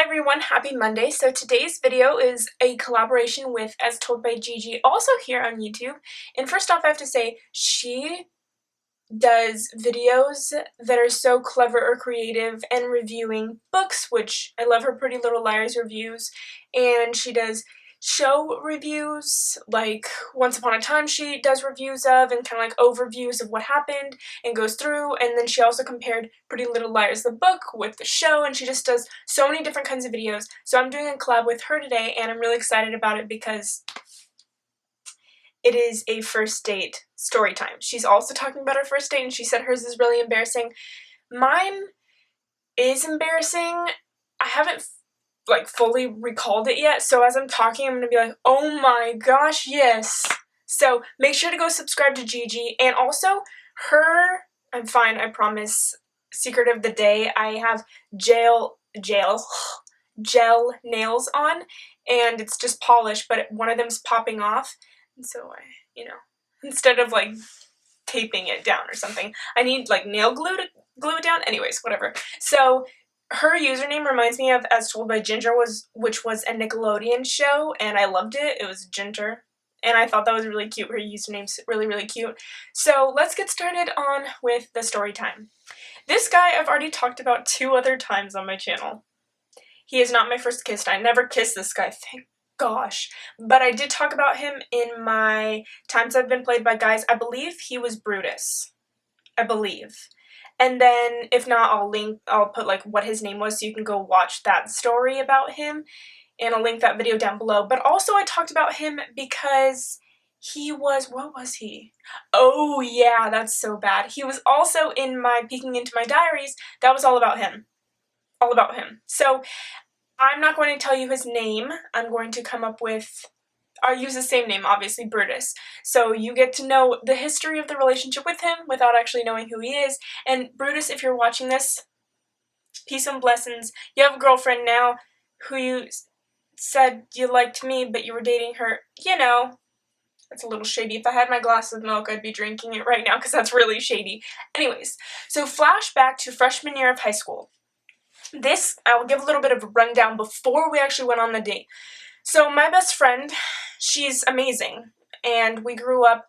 everyone, happy Monday. So today's video is a collaboration with As Told by Gigi, also here on YouTube. And first off, I have to say, she does videos that are so clever or creative and reviewing books, which I love her Pretty Little Liars reviews. And she does show reviews, like Once Upon a Time she does reviews of, and kind of like overviews of what happened and goes through. And then she also compared Pretty Little Liars the book with the show, and she just does so many different kinds of videos. So I'm doing a collab with her today, and I'm really excited about it because it is a first date story time. She's also talking about her first date, and she said hers is really embarrassing. Mine is embarrassing. I haven't fully recalled it yet, so as I'm talking I'm gonna be like, oh my gosh, yes. So make sure to go subscribe to Gigi, and also her, I'm fine, I promise, secret of the day, I have gel nails on, and it's just polished, but one of them's popping off, and so I, instead of like taping it down or something, I need like nail glue to glue it down. Anyways, whatever. So her username reminds me of As Told by Ginger, which was a Nickelodeon show, and I loved it. It was Ginger, and I thought that was really cute. Her username's really, really cute. So let's get started on with the story time. This guy I've already talked about 2 other times on my channel. He is not my first kiss. I never kissed this guy, thank gosh. But I did talk about him in my Times I've Been Played by Guys. I believe he was Brutus. I believe. And then, if not, I'll put like what his name was so you can go watch that story about him, and I'll link that video down below. But also I talked about him because he was, what was he? Oh yeah, that's so bad. He was also in my Peeking Into My Diaries. That was all about him. All about him. So I'm not going to tell you his name. I'm going to come up with, I'll use the same name, obviously, Brutus. So you get to know the history of the relationship with him without actually knowing who he is. And Brutus, if you're watching this, peace and blessings. You have a girlfriend now who you said you liked me, but you were dating her. You know, that's a little shady. If I had my glass of milk, I'd be drinking it right now because that's really shady. Anyways, so flashback to freshman year of high school. This, I will give a little bit of a rundown before we actually went on the date. So my best friend, she's amazing, and we grew up,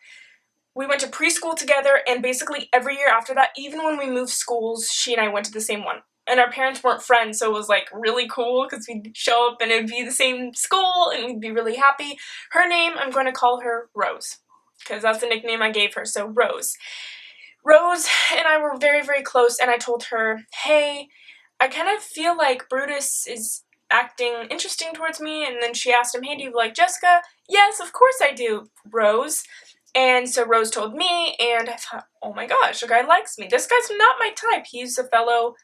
we went to preschool together, and basically every year after that, even when we moved schools, she and I went to the same one. And our parents weren't friends, so it was like really cool because we'd show up and it would be the same school and we'd be really happy. Her name, I'm going to call her Rose, because that's the nickname I gave her, so Rose. Rose and I were very, very close, and I told her, hey, I kind of feel like Brutus is acting interesting towards me. And then she asked him, hey, do you like Jessica? Yes, of course I do, Rose. And so Rose told me, and I thought, oh my gosh, the guy likes me. This guy's not my type. He's a fellow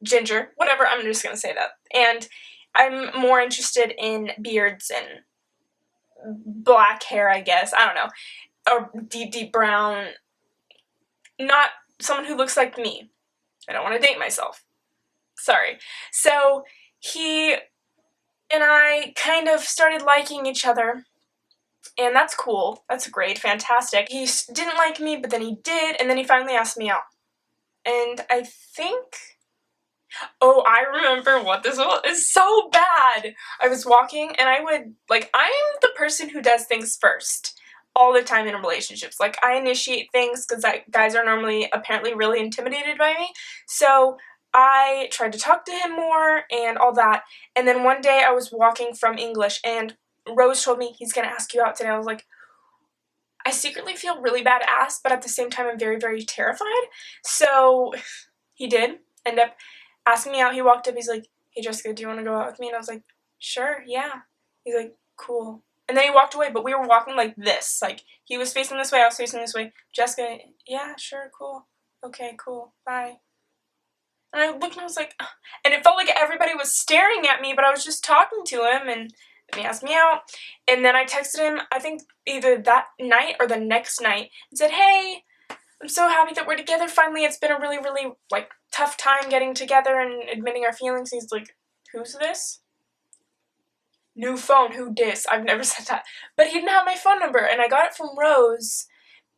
ginger. Whatever, I'm just going to say that. And I'm more interested in beards and black hair, I guess. I don't know. Or deep, deep brown. Not someone who looks like me. I don't want to date myself. Sorry. So he and I kind of started liking each other, and that's cool. That's great. Fantastic. He didn't like me, but then he did, and then he finally asked me out. And I think, oh, I remember what this was. It's so bad. I was walking, and I would, I'm the person who does things first all the time in relationships. Like, I initiate things because guys are normally apparently really intimidated by me. So I tried to talk to him more and all that, and then one day I was walking from English and Rose told me, he's gonna ask you out today. I was like, I secretly feel really badass, but at the same time I'm very, very terrified. So he did end up asking me out. He walked up, he's like, hey Jessica, do you want to go out with me? And I was like, sure, yeah. He's like, cool. And then he walked away, but we were walking like this. Like, he was facing this way, I was facing this way. Jessica, yeah, sure, cool. Okay, cool, bye. And I looked and I was like, ugh. And it felt like everybody was staring at me, but I was just talking to him, and he asked me out. And then I texted him, I think either that night or the next night, and said, hey, I'm so happy that we're together finally. It's been a really, really, tough time getting together and admitting our feelings. He's like, who's this? New phone, who dis? I've never said that. But he didn't have my phone number, and I got it from Rose,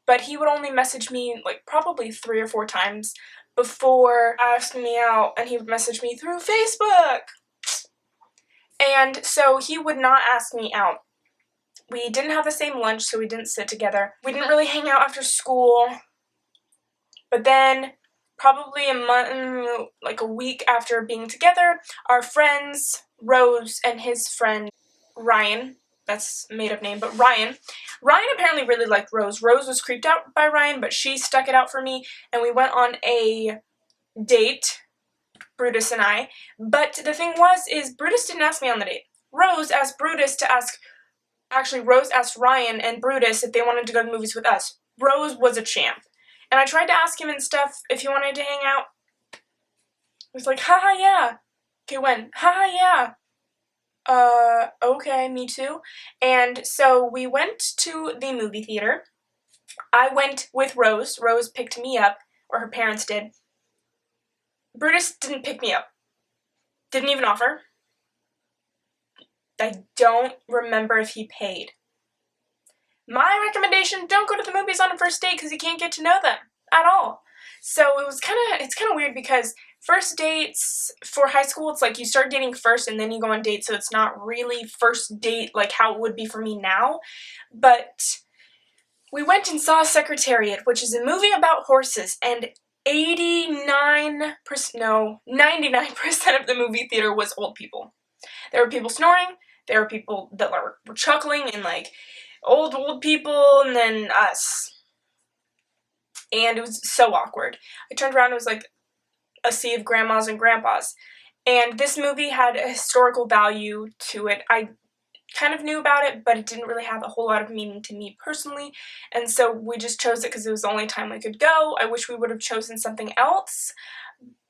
but he would only message me, probably 3 or 4 times before asking me out, and he would message me through Facebook. And so he would not ask me out. We didn't have the same lunch, so we didn't sit together. We didn't really hang out after school. But then, probably a week after being together, our friends, Rose and his friend, Ryan, that's a made-up name, but Ryan apparently really liked Rose. Rose was creeped out by Ryan, but she stuck it out for me, and we went on a date, Brutus and I. But the thing is Brutus didn't ask me on the date. Rose asked Ryan and Brutus if they wanted to go to the movies with us. Rose was a champ. And I tried to ask him and stuff if he wanted to hang out. He was like, haha, yeah. Okay, when? Haha, yeah. Okay, me too. And so we went to the movie theater. I went with Rose. Rose picked me up, or her parents did. Brutus didn't pick me up. Didn't even offer. I don't remember if he paid. My recommendation, don't go to the movies on a first date because you can't get to know them at all. So it's kind of weird because first dates for high school, it's like you start dating first and then you go on dates, so it's not really first date like how it would be for me now. But we went and saw Secretariat, which is a movie about horses, and 99% of the movie theater was old people. There were people snoring, there were people that were chuckling, and like old people, and then us. And it was so awkward. I turned around and it was like a sea of grandmas and grandpas. And this movie had a historical value to it. I kind of knew about it, but it didn't really have a whole lot of meaning to me personally. And so we just chose it because it was the only time we could go. I wish we would have chosen something else.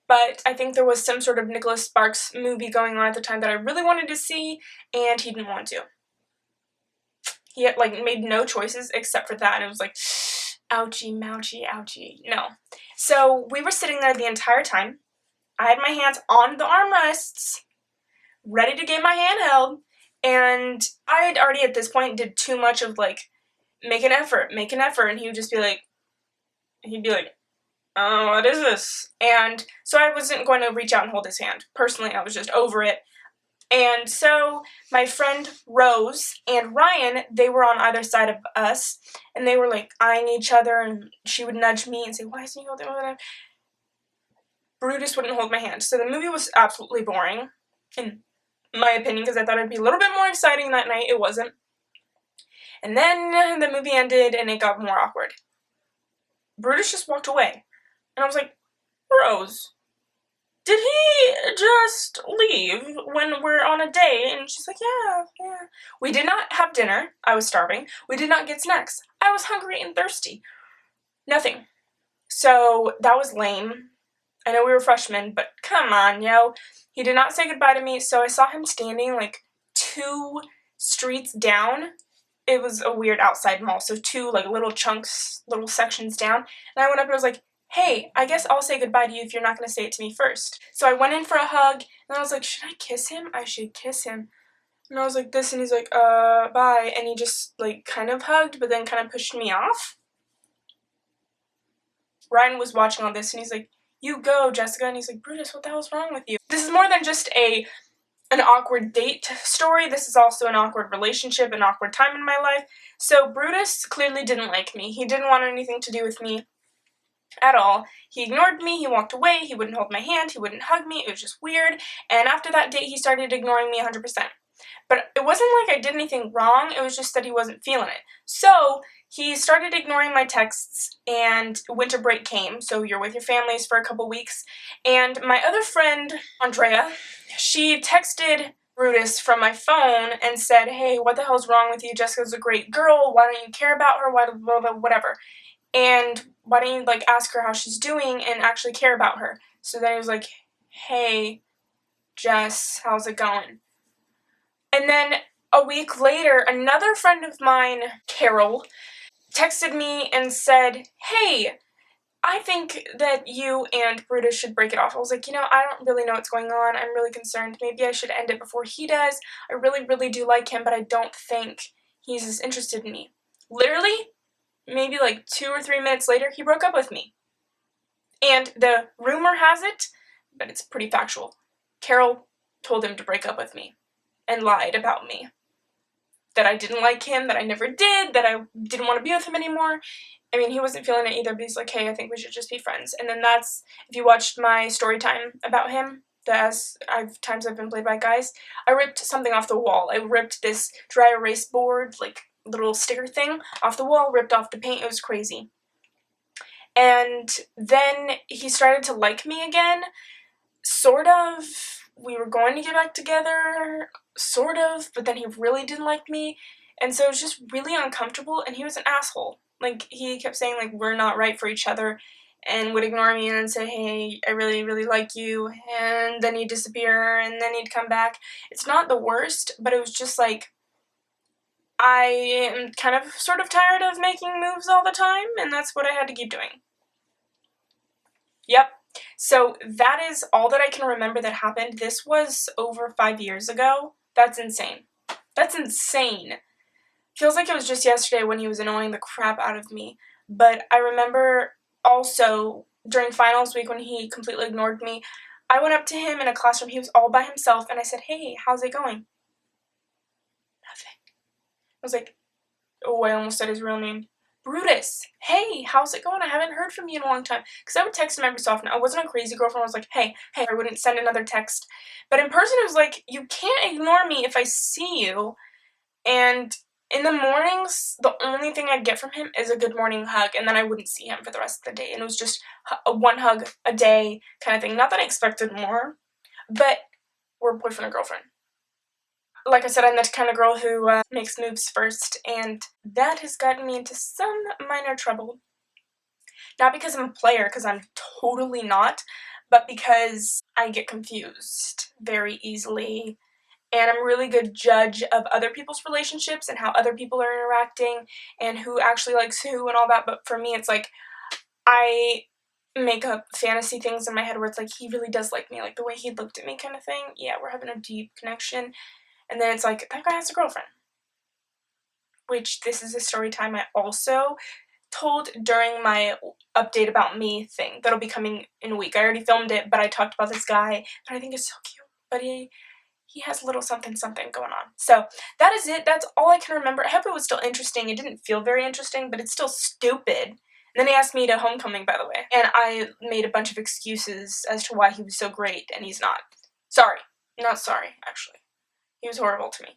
But I think there was some sort of Nicholas Sparks movie going on at the time that I really wanted to see, and he didn't want to. He had, made no choices except for that, and it was like, ouchie, mouchie, ouchie. No. So we were sitting there the entire time. I had my hands on the armrests, ready to get my hand held, and I had already at this point did too much of make an effort, and he would just be like, oh, what is this? And so I wasn't going to reach out and hold his hand. Personally, I was just over it. And so my friend Rose and Ryan, they were on either side of us, and they were eyeing each other, and she would nudge me and say, why isn't he holding my hand? Brutus wouldn't hold my hand. So the movie was absolutely boring, in my opinion, because I thought it'd be a little bit more exciting that night. It wasn't. And then the movie ended, and it got more awkward. Brutus just walked away. And I was like, Rose, did he just leave when we're on a date? And she's like, yeah. We did not have dinner. I was starving. We did not get snacks. I was hungry and thirsty. Nothing. So that was lame. I know we were freshmen, but come on, yo. He did not say goodbye to me, so I saw him standing 2 streets down. It was a weird outside mall, so 2 little chunks, little sections down. And I went up and I was like, hey, I guess I'll say goodbye to you if you're not going to say it to me first. So I went in for a hug, and I was like, should I kiss him? I should kiss him. And I was like this, and he's like, bye. And he just, kind of hugged, but then kind of pushed me off. Ryan was watching all this, and he's like, you go, Jessica. And he's like, Brutus, what the hell's wrong with you? This is more than just an awkward date story. This is also an awkward relationship, an awkward time in my life. So Brutus clearly didn't like me. He didn't want anything to do with me at all. He ignored me, he walked away, he wouldn't hold my hand, he wouldn't hug me, it was just weird, and after that date he started ignoring me 100%. But it wasn't like I did anything wrong, it was just that he wasn't feeling it. So he started ignoring my texts, and winter break came, so you're with your families for a couple weeks, and my other friend, Andrea, she texted Brutus from my phone and said, hey, what the hell's wrong with you? Jessica's a great girl, why don't you care about her, whatever. And why don't you ask her how she's doing and actually care about her? So then he was like, hey, Jess, how's it going? And then a week later, another friend of mine, Carol, texted me and said, hey, I think that you and Brutus should break it off. I was like, I don't really know what's going on. I'm really concerned. Maybe I should end it before he does. I really, really do like him, but I don't think he's as interested in me. Literally, maybe 2 or 3 minutes later, he broke up with me. And the rumor has it, but it's pretty factual, Carol told him to break up with me. and lied about me. That I didn't like him, that I never did, that I didn't want to be with him anymore. I mean, he wasn't feeling it either, but he's like, hey, I think we should just be friends. And then that's, if you watched my story time about him, times I've been played by guys, I ripped something off the wall. I ripped this dry erase board, like, little sticker thing off the wall, ripped off the paint. It was crazy. And then he started to like me again, sort of. We were going to get back together, sort of, but then he really didn't like me, and so it was just really uncomfortable, and he was an asshole. Like, he kept saying, like, we're not right for each other, and would ignore me and then say, hey, I really, really like you, and then he'd disappear, and then he'd come back. It's not the worst, but it was just like, I am kind of sort of tired of making moves all the time, and that's what I had to keep doing. Yep. So that is all that I can remember that happened. This was over 5 years ago. That's insane. That's insane. Feels like it was just yesterday when he was annoying the crap out of me. But I remember also during finals week when he completely ignored me, I went up to him in a classroom. He was all by himself, and I said, hey, how's it going? Nothing. I was like, oh, I almost said his real name. Brutus, hey, how's it going? I haven't heard from you in a long time. Because I would text him every so often. I wasn't a crazy girlfriend. I was like, hey, I wouldn't send another text. But in person, it was like, you can't ignore me if I see you. And in the mornings, the only thing I'd get from him is a good morning hug. And then I wouldn't see him for the rest of the day. And it was just a one hug a day kind of thing. Not that I expected more, but we're boyfriend and girlfriend. Like I said, I'm the kind of girl who makes moves first, and that has gotten me into some minor trouble. Not because I'm a player, because I'm totally not, but because I get confused very easily, and I'm a really good judge of other people's relationships and how other people are interacting and who actually likes who and all that, but for me it's like I make up fantasy things in my head where it's like he really does like me, like the way he looked at me kind of thing. Yeah, we're having a deep connection. And then it's like, that guy has a girlfriend. Which, this is a story time I also told during my update about me thing that'll be coming in a week. I already filmed it, but I talked about this guy that I think is so cute. But he has a little something going on. So that is it. That's all I can remember. I hope it was still interesting. It didn't feel very interesting, but it's still stupid. And then he asked me to homecoming, by the way. And I made a bunch of excuses as to why he was so great, and he's not. Sorry. Not sorry, actually. He was horrible to me.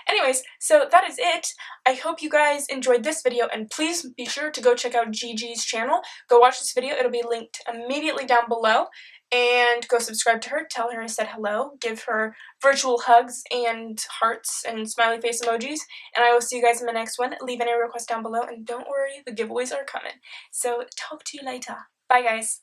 Anyways, so that is it. I hope you guys enjoyed this video, and please be sure to go check out Gigi's channel. Go watch this video. It'll be linked immediately down below. And go subscribe to her. Tell her I said hello. Give her virtual hugs and hearts and smiley face emojis. And I will see you guys in the next one. Leave any requests down below. And don't worry, the giveaways are coming. So talk to you later. Bye, guys.